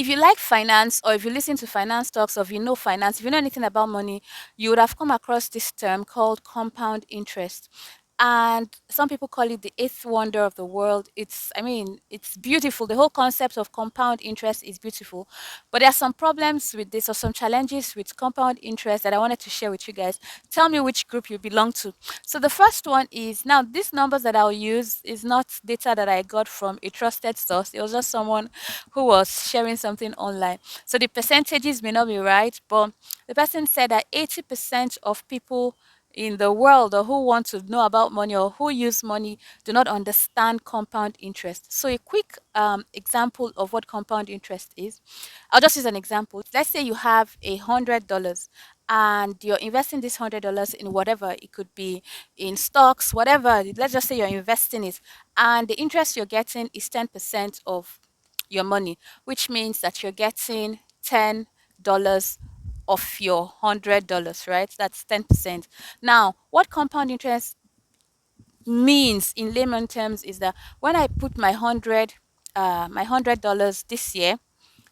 If you like finance, or if you listen to finance talks, or if you know finance, if you know anything about money, you would have come across this term called compound interest. And some people call it the eighth wonder of the world. I mean, it's beautiful. The whole concept of compound interest is beautiful. But there are some problems with this, or some challenges with compound interest, that I wanted to share with you guys. Tell me which group you belong to. So the first one is, now these numbers that I'll use is not data that I got from a trusted source. It was just someone who was sharing something online. So the percentages may not be right, but the person said that 80% of people in the world, or who want to know about money, or who use money, do not understand compound interest. So a quick example of what compound interest is. I'll just use an example. Let's say you have $100 and you're investing this $100 in whatever. It could be in stocks, whatever. Let's just say you're investing it, and the interest you're getting is 10% of your money, which means that you're getting $10 of your $100, right? That's 10%. Now, what compound interest means in layman terms is that when I put my $100 this year,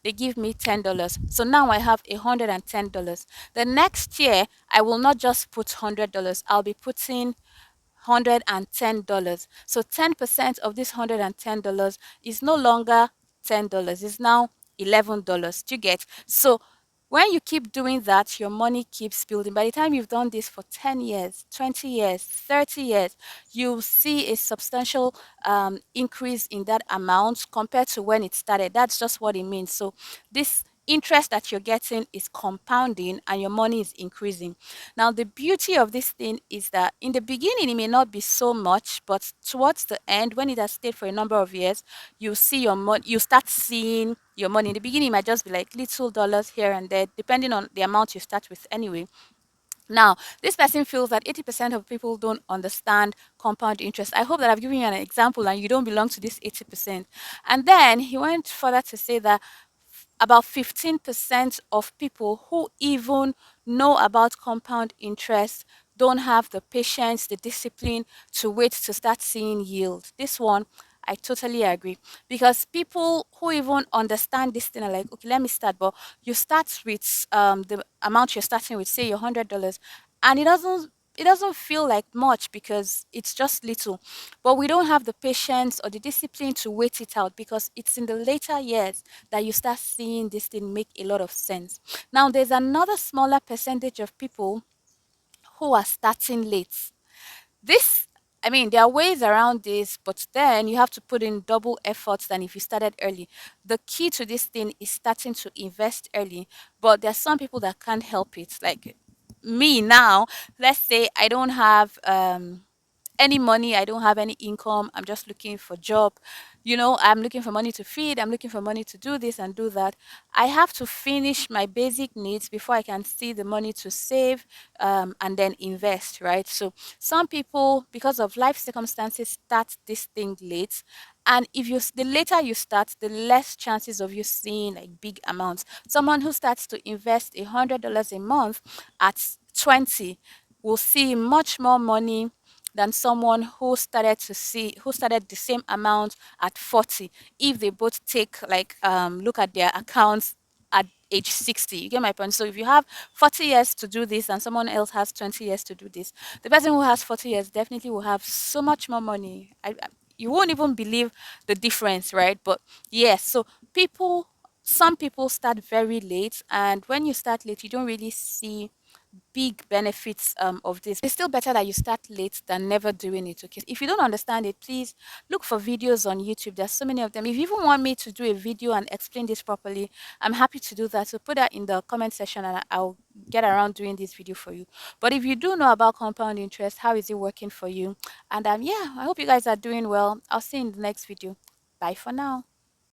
they give me $10. So now I have $110. The next year, I will not just put $100. I'll be putting $110. So 10% of this $110 is no longer $10. It's now $11. Do you get? So when you keep doing that, your money keeps building. By the time you've done this for 10 years, 20 years, 30 years, you'll see a substantial increase in that amount compared to when it started. That's just what it means. So this interest that you're getting is compounding, and your money is increasing. Now, the beauty of this thing is that in the beginning, it may not be so much, but towards the end, when it has stayed for a number of years, you see your money, you start seeing your money. In the beginning, it might just be like little dollars here and there, depending on the amount you start with anyway. Now, this person feels that 80% of people don't understand compound interest. I hope that I've given you an example and you don't belong to this 80%. And then he went further to say that about 15% of people who even know about compound interest don't have the patience, the discipline to wait to start seeing yield. This one, I totally agree. Because people who even understand this thing are like, okay, let me start. But you start with the amount you're starting with, say your $100, and it doesn't feel like much because it's just little. But we don't have the patience or the discipline to wait it out, because it's in the later years that you start seeing this thing make a lot of sense. Now, there's another smaller percentage of people who are starting late. This, I mean, there are ways around this, but then you have to put in double efforts than if you started early. The key to this thing is starting to invest early, but there are some people that can't help it. Like me now, let's say I don't have any money, I don't have any income, I'm just looking for job. I'm looking for money to feed, I'm looking for money to do this and do that. I have to finish my basic needs before I can see the money to save, and then invest, right? So some people, because of life circumstances, start this thing late. And the later you start, the less chances of you seeing like big amounts. Someone who starts to invest $100 a month at 20 will see much more money than someone who started the same amount at 40, if they both take like look at their accounts at age 60. You get my point? So if you have 40 years to do this and someone else has 20 years to do this, the person who has 40 years definitely will have so much more money. You won't even believe the difference, right? But yes, so some people start very late, and when you start late, you don't really see big benefits of this. It's still better that you start late than never doing it. Okay. If you don't understand it, please look for videos on YouTube. There's so many of them. If you even want me to do a video and explain this properly, I'm happy to do that. So put that in the comment section and I'll get around doing this video for you. But if you do know about compound interest, how is it working for you? And yeah, I hope you guys are doing well. I'll see you in the next video. Bye for now.